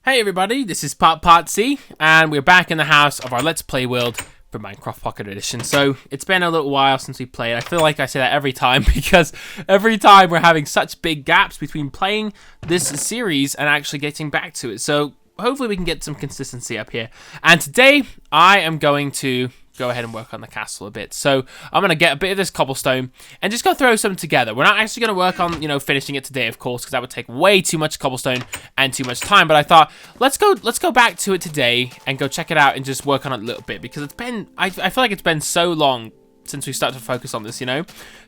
Hey everybody, this is potpotsie, and we're back in the house of our Let's Play world for Minecraft Pocket Edition. So, it's been a little while since we played. I feel like I say that every time, because every time we're having such big gaps between playing this series and actually getting back to it. So, hopefully we can get some consistency up here. And today, I am going to go ahead and work on the castle a bit. So I'm going to get a bit of this cobblestone and just go throw some together. We're not actually going to work on, finishing it today, of course, because that would take way too much cobblestone and too much time. But I thought, let's go back to it today and go check it out and just work on it a little bit, because it's been, I feel like it's been so long since we started to focus on this,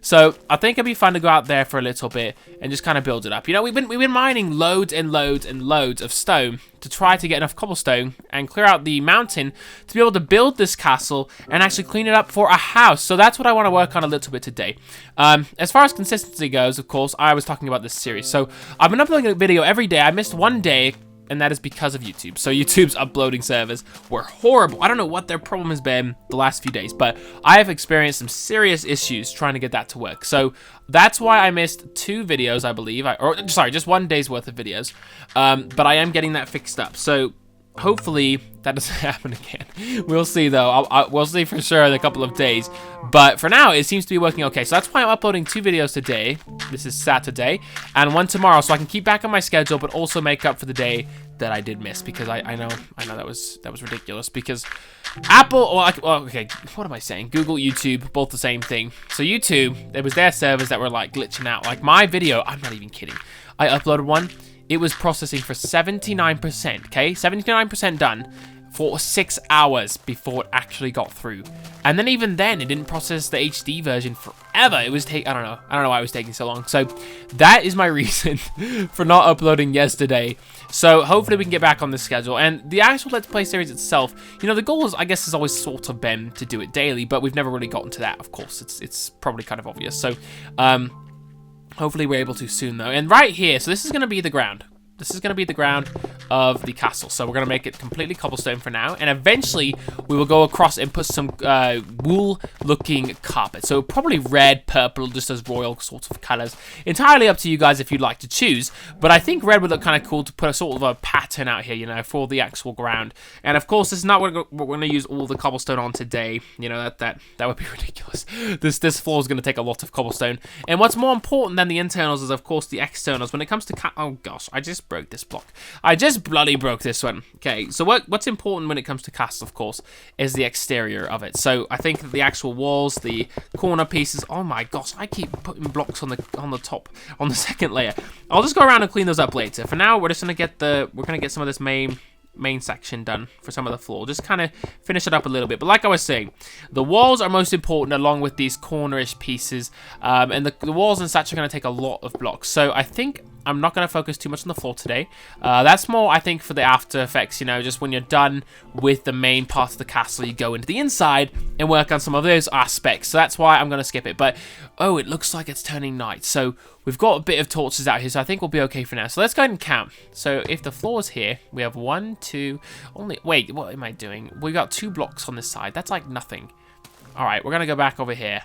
So I think it'd be fun to go out there for a little bit and just kind of build it up. We've been mining loads and loads and loads of stone to try to get enough cobblestone and clear out the mountain to be able to build this castle and actually clean it up for a house. So that's what I want to work on a little bit today. As far as consistency goes, of course, I was talking about this series. So I've been uploading a video every day. I missed one day, and that is because of YouTube. So YouTube's uploading servers were horrible. I don't know what their problem has been the last few days, but I have experienced some serious issues trying to get that to work. So that's why I missed 2 videos, I believe. Just 1 day's worth of videos. But I am getting that fixed up. So hopefully that doesn't happen again. We'll see, though. We'll see for sure in a couple of days. But for now, it seems to be working okay. So that's why I'm uploading 2 videos today. This is Saturday, and 1 tomorrow, so I can keep back on my schedule, but also make up for the day that I did miss, because I know that was ridiculous, because Apple, okay, what am I saying? Google, YouTube, both the same thing. So YouTube, it was their servers that were like glitching out. Like my video, I'm not even kidding. I uploaded one. It was processing for 79%, okay? 79% done for 6 hours before it actually got through. And then even then, it didn't process the HD version forever. It was I don't know why it was taking so long. So that is my reason for not uploading yesterday. So hopefully we can get back on the schedule. And the actual Let's Play series itself, the goal is, I guess, has always sort of been to do it daily, but we've never really gotten to that, of course. It's probably kind of obvious. So, hopefully we're able to soon, though. And right here, so this is going to be the ground. This is going to be the ground of the castle. So we're going to make it completely cobblestone for now. And eventually, we will go across and put some wool-looking carpet. So probably red, purple, just as royal sorts of colors. Entirely up to you guys if you'd like to choose. But I think red would look kind of cool to put a sort of a pattern out here, for the actual ground. And of course, this is not what we're going to use all the cobblestone on today. That would be ridiculous. This floor is going to take a lot of cobblestone. And what's more important than the internals is, of course, the externals. When it comes to oh gosh, I just broke this block. I just bloody broke this one. Okay, so what's important when it comes to castle, of course, is the exterior of it. So I think that the actual walls, the corner pieces. Oh my gosh, I keep putting blocks on the top, on the second layer. I'll just go around and clean those up later. For now, we're just gonna get some of this main section done for some of the floor. Just kind of finish it up a little bit. But like I was saying, the walls are most important, along with these cornerish pieces. And the walls and such are going to take a lot of blocks. So I think I'm not going to focus too much on the floor today. That's more, I think, for the after effects, just when you're done with the main part of the castle, you go into the inside and work on some of those aspects. So that's why I'm going to skip it. But, oh, it looks like it's turning night. So we've got a bit of torches out here, so I think we'll be okay for now. So let's go ahead and count. So if the floor is here, we have 1, 2, wait, what am I doing? We got 2 blocks on this side. That's like nothing. All right, we're going to go back over here.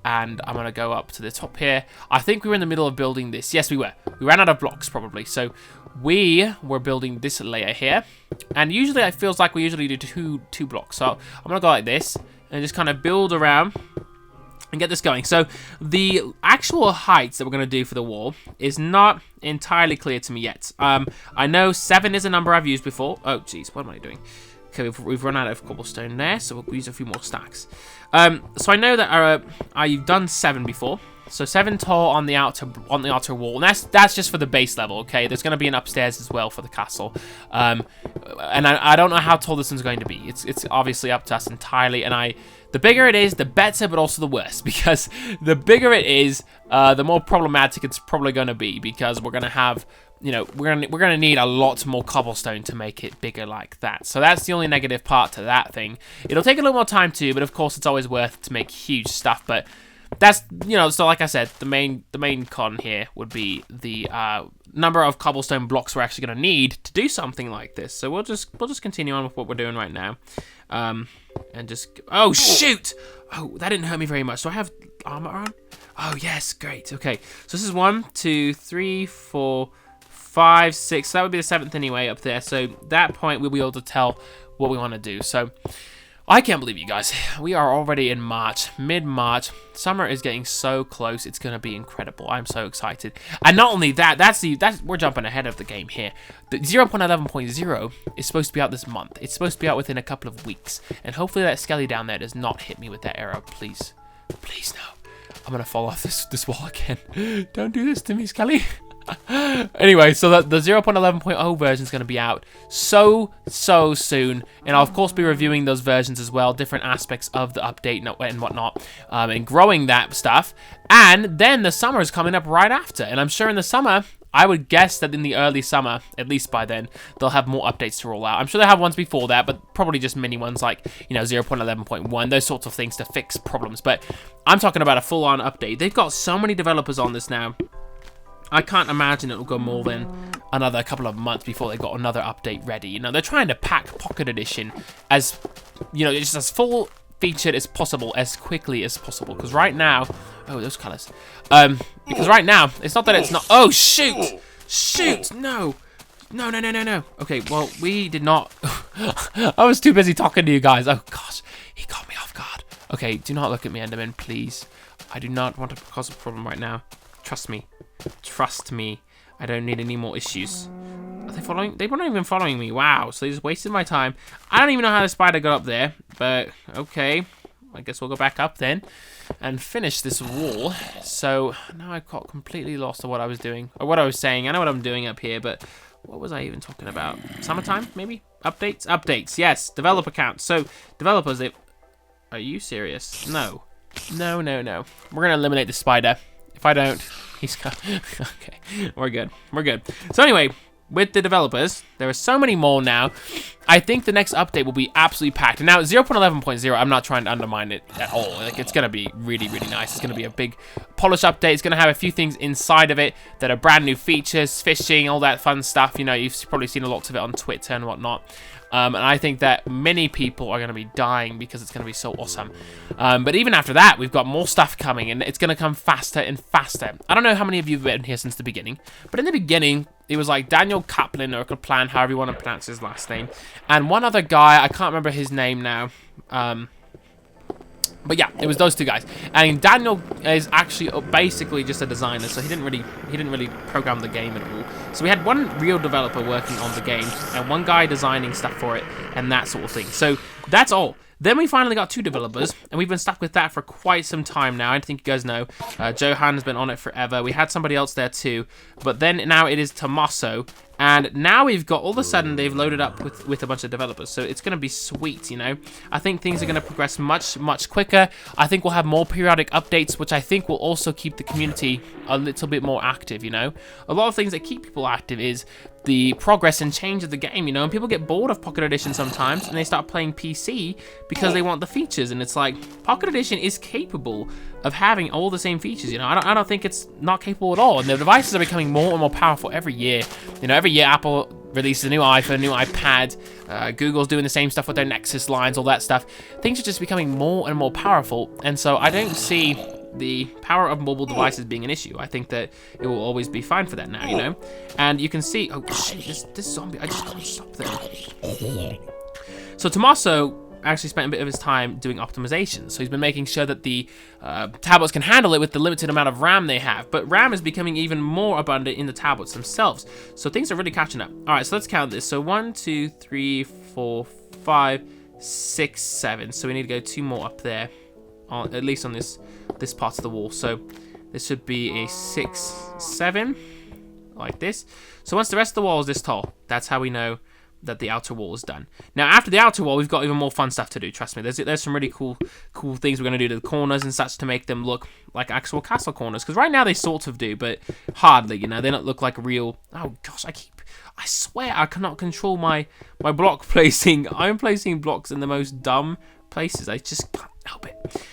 And I'm going to go up to the top here. I think we were in the middle of building this. Yes, we were. We ran out of blocks, probably. So we were building this layer here. And usually it feels like we usually do two blocks. So I'm going to go like this and just kind of build around and get this going. So the actual heights that we're going to do for the wall is not entirely clear to me yet. I know 7 is a number I've used before. Oh, geez, what am I doing? Okay, we've run out of cobblestone there, so we'll use a few more stacks. So I know that I've done 7 before. So 7 tall on the outer wall. And that's just for the base level, okay? There's going to be an upstairs as well for the castle. And I don't know how tall this one's going to be. It's obviously up to us entirely. And the bigger it is, the better, but also the worse. Because the bigger it is, the more problematic it's probably going to be. Because we're going to have, we're gonna need a lot more cobblestone to make it bigger like that. So that's the only negative part to that thing. It'll take a little more time too, but of course it's always worth it to make huge stuff. But that's, so like I said, the main con here would be the number of cobblestone blocks we're actually gonna need to do something like this. So we'll just continue on with what we're doing right now, and just oh shoot! Oh, that didn't hurt me very much. So I have armor on. Oh yes, great. Okay, so this is 1, 2, 3, 4, 5, 6. So that would be the 7th anyway up there. So that point we'll be able to tell what we want to do. So I can't believe you guys. We are already in March, mid-March. Summer is getting so close. It's going to be incredible. I'm so excited. And not only that, we're jumping ahead of the game here. The 0.11.0 is supposed to be out this month. It's supposed to be out within a couple of weeks. And hopefully that skelly down there does not hit me with that arrow. Please. Please, no. I'm going to fall off this wall again. Don't do this to me, Skelly. Anyway, so the 0.11.0 version is going to be out so soon, and I'll of course be reviewing those versions as well, different aspects of the update and whatnot, and growing that stuff. And then the summer is coming up right after, and I'm sure in the summer, I would guess that in the early summer, at least by then, they'll have more updates to roll out. I'm sure they'll have ones before that, but probably just mini ones like, you know, 0.11.1, those sorts of things to fix problems. But I'm talking about a full-on update. They've got so many developers on this now. I can't imagine it will go more than another couple of months before they got another update ready. You know, they're trying to pack Pocket Edition as, you know, just as full featured as possible, as quickly as possible. Because right now, oh, those colors. Because right now, it's not that it's not. Oh, shoot, shoot, no. No. Okay, well, we did not. I was too busy talking to you guys. Oh gosh, he caught me off guard. Okay, do not look at me, Enderman, please. I do not want to cause a problem right now. Trust me. Trust me. I don't need any more issues. Are they following? They weren't even following me. Wow. So they just wasted my time. I don't even know how the spider got up there. But, okay. I guess we'll go back up then. And finish this wall. So, now I've got completely lost of what I was doing. Or what I was saying. I know what I'm doing up here. But, what was I even talking about? Summertime, maybe? Updates? Updates. Yes. Developer count. So, developers, are you serious? No. No. We're going to eliminate the spider. If I don't, he's okay. We're good. So anyway, with the developers, there are so many more now. I think the next update will be absolutely packed. And now 0.11.0, I'm not trying to undermine it at all. Like, it's gonna be really nice. It's gonna be a big polish update. It's gonna have a few things inside of it that are brand new features, fishing, all that fun stuff. You know, you've probably seen lots of it on Twitter and whatnot. And I think that many people are going to be dying because it's going to be so awesome. But even after that, we've got more stuff coming, and it's going to come faster and faster. I don't know how many of you have been here since the beginning, but in the beginning, it was like Daniel Kaplan, or Kaplan, however you want to pronounce his last name, and one other guy, I can't remember his name now. But yeah, it was those two guys. And Daniel is actually basically just a designer, so he didn't really program the game at all. So we had one real developer working on the game, and one guy designing stuff for it, and that sort of thing. So that's all. Then we finally got 2 developers, and we've been stuck with that for quite some time now. I think you guys know. Johan has been on it forever. We had somebody else there too, but then now it is Tommaso. And now we've got, all of a sudden, they've loaded up with a bunch of developers. So it's going to be sweet, you know. I think things are going to progress much quicker. I think we'll have more periodic updates, which I think will also keep the community a little bit more active, you know. A lot of things that keep people active is the progress and change of the game, you know. And people get bored of Pocket Edition sometimes, and they start playing PC because they want the features. And it's like, Pocket Edition is capable of having all the same features, you know. I don't think it's not capable at all. And the devices are becoming more and more powerful every year. You know, every year Apple releases a new iPhone, a new iPad. Google's doing the same stuff with their Nexus lines, all that stuff. Things are just becoming more and more powerful. And so I don't see the power of mobile devices being an issue. I think that it will always be fine for that now, you know. And you can see, oh shit, this zombie, I just can't stop them. So Tommaso actually spent a bit of his time doing optimization. So he's been making sure that the tablets can handle it with the limited amount of RAM they have. But RAM is becoming even more abundant in the tablets themselves. So things are really catching up. All right, so let's count this. So 1, 2, 3, 4, 5, 6, 7. So we need to go 2 more up there, at least on this part of the wall. So this should be a 6, 7, like this. So once the rest of the wall is this tall, that's how we know that the outer wall is done. Now, after the outer wall, we've got even more fun stuff to do. Trust me, there's some really cool things we're gonna do to the corners and such to make them look like actual castle corners. Because right now they sort of do, but hardly. You know, they don't look like real. Oh gosh, I swear I cannot control my block placing. I'm placing blocks in the most dumb places. I just can't help it.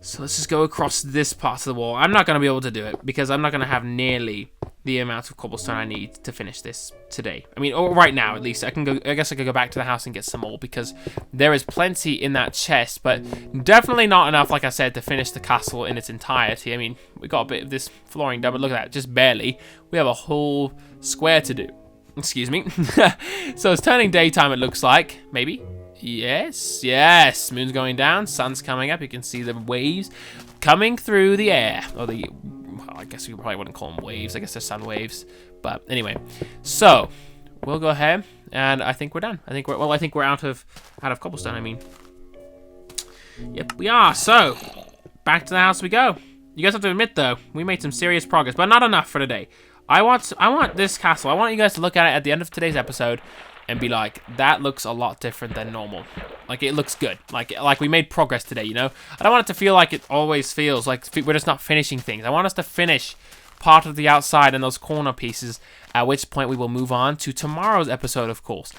So let's just go across this part of the wall. I'm not going to be able to do it because I'm not going to have nearly the amount of cobblestone I need to finish this today. I mean, or right now at least. I guess I could go back to the house and get some more because there is plenty in that chest, but definitely not enough, like I said, to finish the castle in its entirety. I mean, we got a bit of this flooring done, but look at that, just barely. We have a whole square to do. Excuse me. So it's turning daytime, it looks like. Maybe. Yes, yes. Moon's going down, sun's coming up. You can see the waves coming through the air, or the, well, I guess we probably wouldn't call them waves. I guess they're sun waves. But anyway, so we'll go ahead, and I think we're done. I think we're out of cobblestone. I mean, yep, we are. So back to the house we go. You guys have to admit though, we made some serious progress, but not enough for today. I want this castle. I want you guys to look at it at the end of today's episode and be like, that looks a lot different than normal. Like, it looks good. Like we made progress today, you know? I don't want it to feel like it always feels like we're just not finishing things. I want us to finish part of the outside and those corner pieces, at which point we will move on to tomorrow's episode, of course.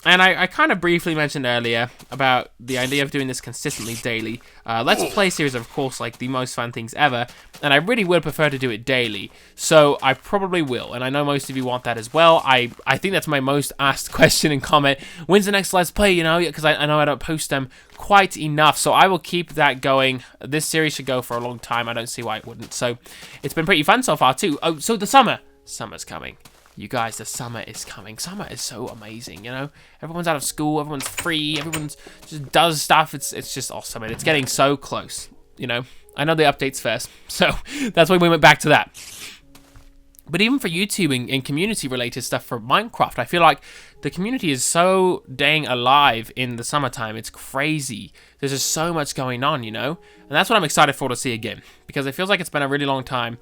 And I kind of briefly mentioned earlier about the idea of doing this consistently daily. Let's Play series, of course, like the most fun things ever. And I really would prefer to do it daily. So I probably will. And I know most of you want that as well. I think that's my most asked question and comment. When's the next Let's Play, you know? Because I know I don't post them quite enough. So I will keep that going. This series should go for a long time. I don't see why it wouldn't. So it's been pretty fun so far too. Oh, so the summer. Summer's coming. You guys, the summer is coming. Summer is so amazing, you know? Everyone's out of school, everyone's free, everyone's just does stuff. It's just awesome, and it's getting so close, you know? I know the updates first, so that's why we went back to that. But even for YouTube and community-related stuff for Minecraft, I feel like the community is so dang alive in the summertime. It's crazy. There's just so much going on, you know? And that's what I'm excited for to see again, because it feels like it's been a really long time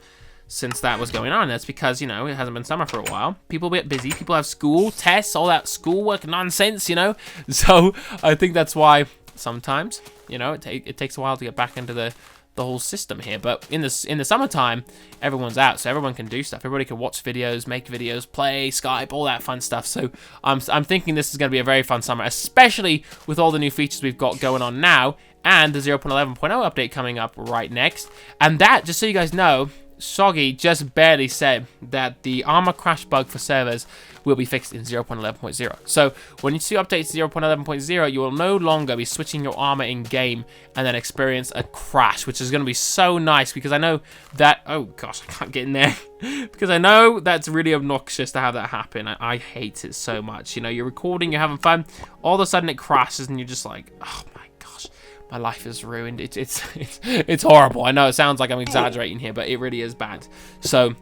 since that was going on. That's because, you know, it hasn't been summer for a while. People get busy. People have school, tests, all that schoolwork nonsense, you know? So I think that's why sometimes, you know, it takes a while to get back into the whole system here. But in the summertime, everyone's out, so everyone can do stuff. Everybody can watch videos, make videos, play, Skype, all that fun stuff. So I'm thinking this is going to be a very fun summer, especially with all the new features we've got going on now, and the 0.11.0 update coming up right next. And that, just so you guys know, Soggy just barely said that the armor crash bug for servers will be fixed in 0.11.0. So when you see updates to 0.11.0, you will no longer be switching your armor in game and then experience a crash, which is going to be so nice, because I know that, oh gosh, I can't get in there, because I know that's really obnoxious to have that happen. I hate it so much. You know, you're recording, you're having fun, all of a sudden it crashes and you're just like, oh my gosh, my life is ruined. It's horrible. I know it sounds like I'm exaggerating here, but it really is bad. So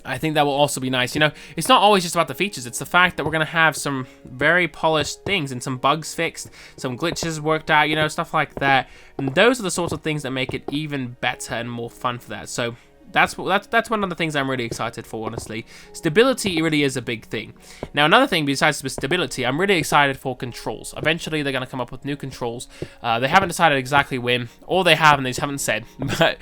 I think that will also be nice. You know, it's not always just about the features. It's the fact that we're going to have some very polished things and some bugs fixed, some glitches worked out, you know, stuff like that. And those are the sorts of things that make it even better and more fun for that. So that's one of the things I'm really excited for, honestly. Stability really is a big thing. Now, another thing besides stability, I'm really excited for controls. Eventually, they're going to come up with new controls. They haven't decided exactly when, or they have and they just haven't said. But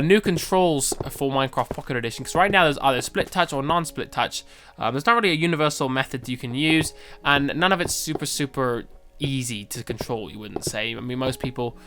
new controls for Minecraft Pocket Edition. Because right now, there's either split touch or non-split touch. There's not really a universal method you can use, and none of it's super easy to control, you wouldn't say. I mean, most people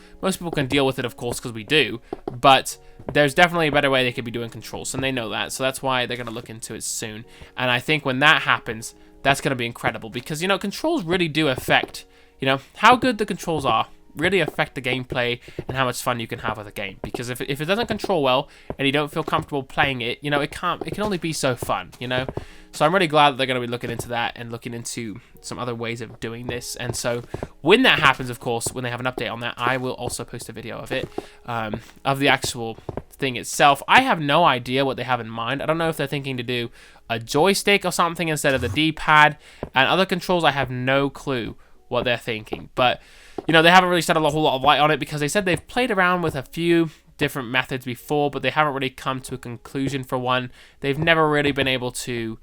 can deal with it, of course, because we do, but there's definitely a better way they could be doing controls, and they know that, so that's why they're going to look into it soon. And I think when that happens, that's going to be incredible, because, you know, controls really do affect, you know, how good the controls are really affect the gameplay and how much fun you can have with a game. Because if it doesn't control well and you don't feel comfortable playing it, you know, it can only be so fun, you know. So I'm really glad that they're going to be looking into that and looking into some other ways of doing this. And so when that happens, of course, when they have an update on that, I will also post a video of it, of the actual thing itself. I have no idea what they have in mind. I don't know if they're thinking to do a joystick or something instead of the D-pad, and other controls. I have no clue what they're thinking, but you know, they haven't really shed a whole lot of light on it, because they said they've played around with a few different methods before, but they haven't really come to a conclusion for one. They've never really been able to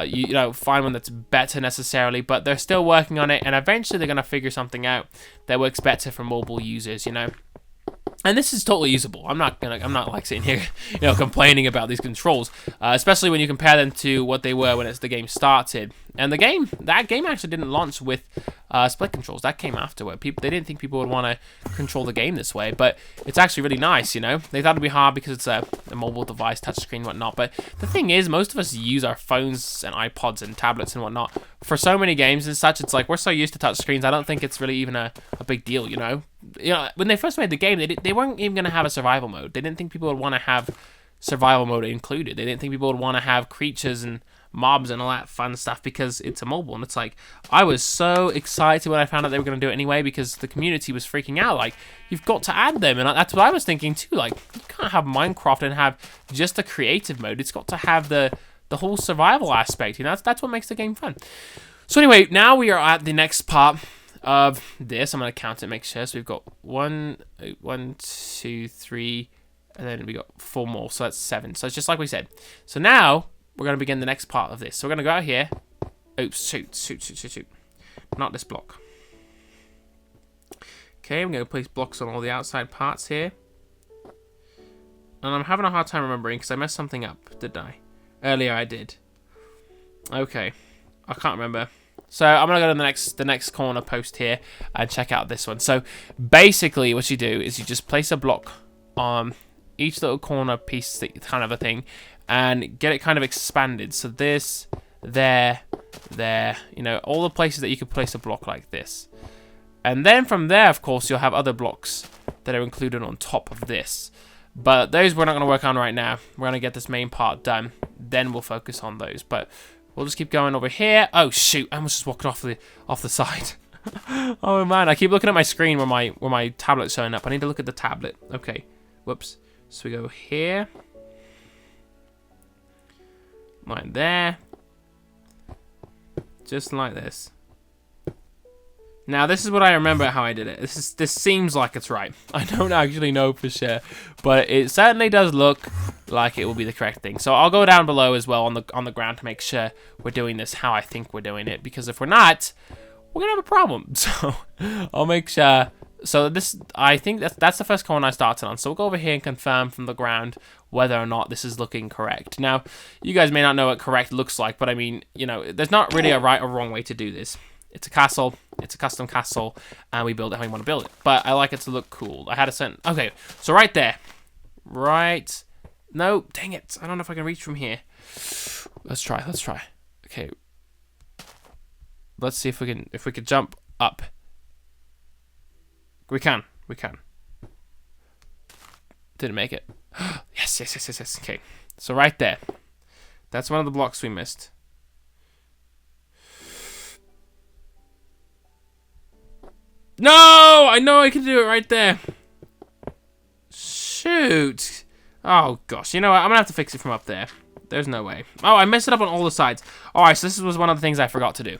you know, find one that's better necessarily, but they're still working on it, and eventually they're going to figure something out that works better for mobile users, you know. And this is totally usable. I'm not like sitting here, complaining about these controls, especially when you compare them to what they were when the game started. And that game actually didn't launch with split controls. That came afterward. They didn't think people would want to control the game this way, but it's actually really nice. They thought it'd be hard because it's a mobile device, touchscreen, whatnot. But the thing is, most of us use our phones and iPods and tablets and whatnot for so many games and such. It's like we're so used to touchscreens. I don't think it's really even a big deal. When they first made the game, they weren't even going to have a survival mode. They didn't think people would want to have survival mode included. They didn't think people would want to have creatures and mobs and all that fun stuff because it's a mobile. And it's like, I was so excited when I found out they were going to do it anyway because the community was freaking out. Like, you've got to add them. And that's what I was thinking too. Like, you can't have Minecraft and have just the creative mode. It's got to have the whole survival aspect. That's what makes the game fun. So anyway, now we are at the next part of this. I'm going to count it, make sure. So we've got 1, 2, 3, and then we got 4 more. So that's 7. So it's just like we said. So now we're going to begin the next part of this. So we're going to go out here. Oops, shoot. Not this block. Okay, I'm going to place blocks on all the outside parts here. And I'm having a hard time remembering because I messed something up, didn't I? Earlier I did. Okay, I can't remember. So I'm going to go to the next corner post here and check out this one. So basically what you do is you just place a block on each little corner piece, kind of a thing, and get it kind of expanded. So this, there, all the places that you could place a block like this. And then from there, of course, you'll have other blocks that are included on top of this. But those we're not going to work on right now. We're going to get this main part done. Then we'll focus on those. But we'll just keep going over here. Oh shoot! I almost just walked off the side. Oh man! I keep looking at my screen where my tablet's showing up. I need to look at the tablet. Okay. Whoops. So we go here. Like there. Just like this. Now this is what I remember how I did it. This seems like it's right. I don't actually know for sure, but it certainly does look like it will be the correct thing. So I'll go down below as well on the ground to make sure we're doing this how I think we're doing it. Because if we're not, we're gonna have a problem. So I'll make sure. So I think that's the first corner I started on. So we'll go over here and confirm from the ground whether or not this is looking correct. Now, you guys may not know what correct looks like, but I mean, there's not really a right or wrong way to do this. It's a castle, it's a custom castle, and we build it how we want to build it. But I like it to look cool. I had a certain... Okay, so right there. Right... No, dang it. I don't know if I can reach from here. Let's try. Okay. Let's see if we can jump up. We can. Didn't make it. Yes. Okay. So right there. That's one of the blocks we missed. No! I know I can do it right there. Shoot. Oh, gosh. You know what? I'm going to have to fix it from up there. There's no way. Oh, I messed it up on all the sides. Alright, so this was one of the things I forgot to do.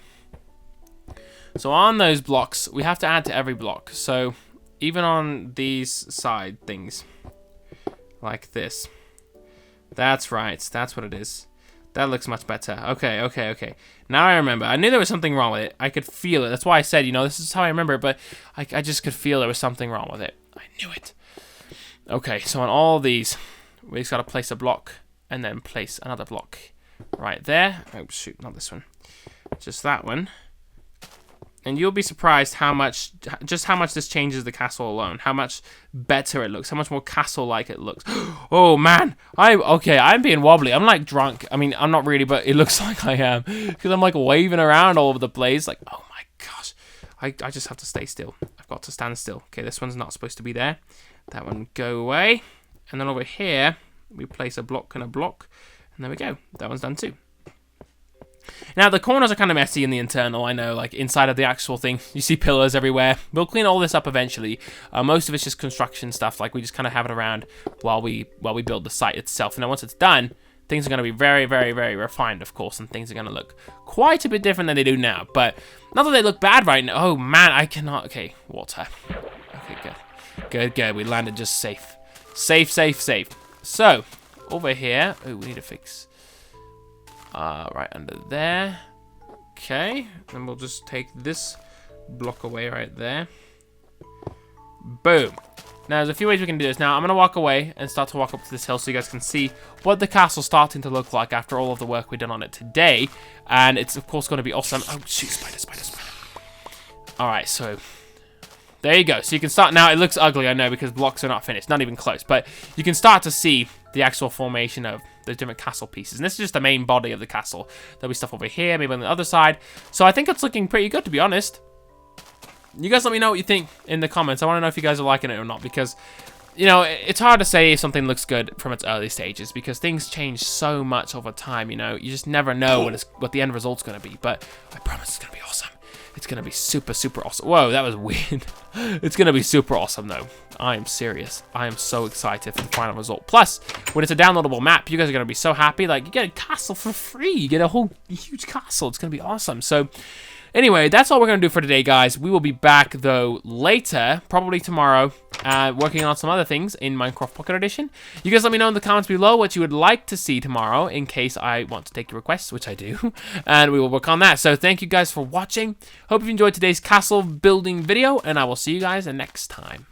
So on those blocks, we have to add to every block. So even on these side things. Like this. That's right. That's what it is. That looks much better. Okay. Now I remember. I knew there was something wrong with it. I could feel it. That's why I said, this is how I remember it, but I just could feel there was something wrong with it. I knew it. Okay, so on all these, we just got to place a block and then place another block right there. Oh, shoot, not this one. Just that one. And you'll be surprised how much this changes the castle alone. How much better it looks. How much more castle-like it looks. Oh, man. I'm being wobbly. I'm like drunk. I mean, I'm not really, but it looks like I am. Because I'm like waving around all over the place. Like, oh my gosh. I just have to stay still. I've got to stand still. Okay, this one's not supposed to be there. That one go away. And then over here, we place a block and a block. And there we go. That one's done too. Now, the corners are kind of messy in the internal, I know, like inside of the actual thing. You see pillars everywhere. We'll clean all this up eventually. Most of it's just construction stuff, like we just kind of have it around while we build the site itself. And then once it's done, things are going to be very, very, very refined, of course, and things are going to look quite a bit different than they do now. But not that they look bad right now. Oh, man, I cannot... Okay, water. Okay, good. We landed just safe. Safe. So, over here... Oh, we need to fix... right under there. Okay. And we'll just take this block away right there. Boom. Now, there's a few ways we can do this. Now, I'm going to walk away and start to walk up to this hill so you guys can see what the castle's starting to look like after all of the work we've done on it today. And it's, of course, going to be awesome. Oh, shoot, spider. Alright, so there you go. So you can start now. It looks ugly, I know, because blocks are not finished. Not even close. But you can start to see the actual formation of the different castle pieces. And this is just the main body of the castle. There'll be stuff over here, maybe on the other side. So I think it's looking pretty good, to be honest. You guys let me know what you think in the comments. I want to know if you guys are liking it or not, because, you know, it's hard to say if something looks good from its early stages, because things change so much over time, you know. You just never know what the end result's going to be. But I promise it's going to be awesome. It's going to be super, super awesome. Whoa, that was weird. It's going to be super awesome, though. I am serious. I am so excited for the final result. Plus, when it's a downloadable map, you guys are going to be so happy. Like, you get a castle for free. You get a whole huge castle. It's going to be awesome. So, anyway, that's all we're going to do for today, guys. We will be back, though, later, probably tomorrow, working on some other things in Minecraft Pocket Edition. You guys let me know in the comments below what you would like to see tomorrow, in case I want to take your requests, which I do, and we will work on that. So thank you guys for watching. Hope you enjoyed today's castle building video, and I will see you guys next time.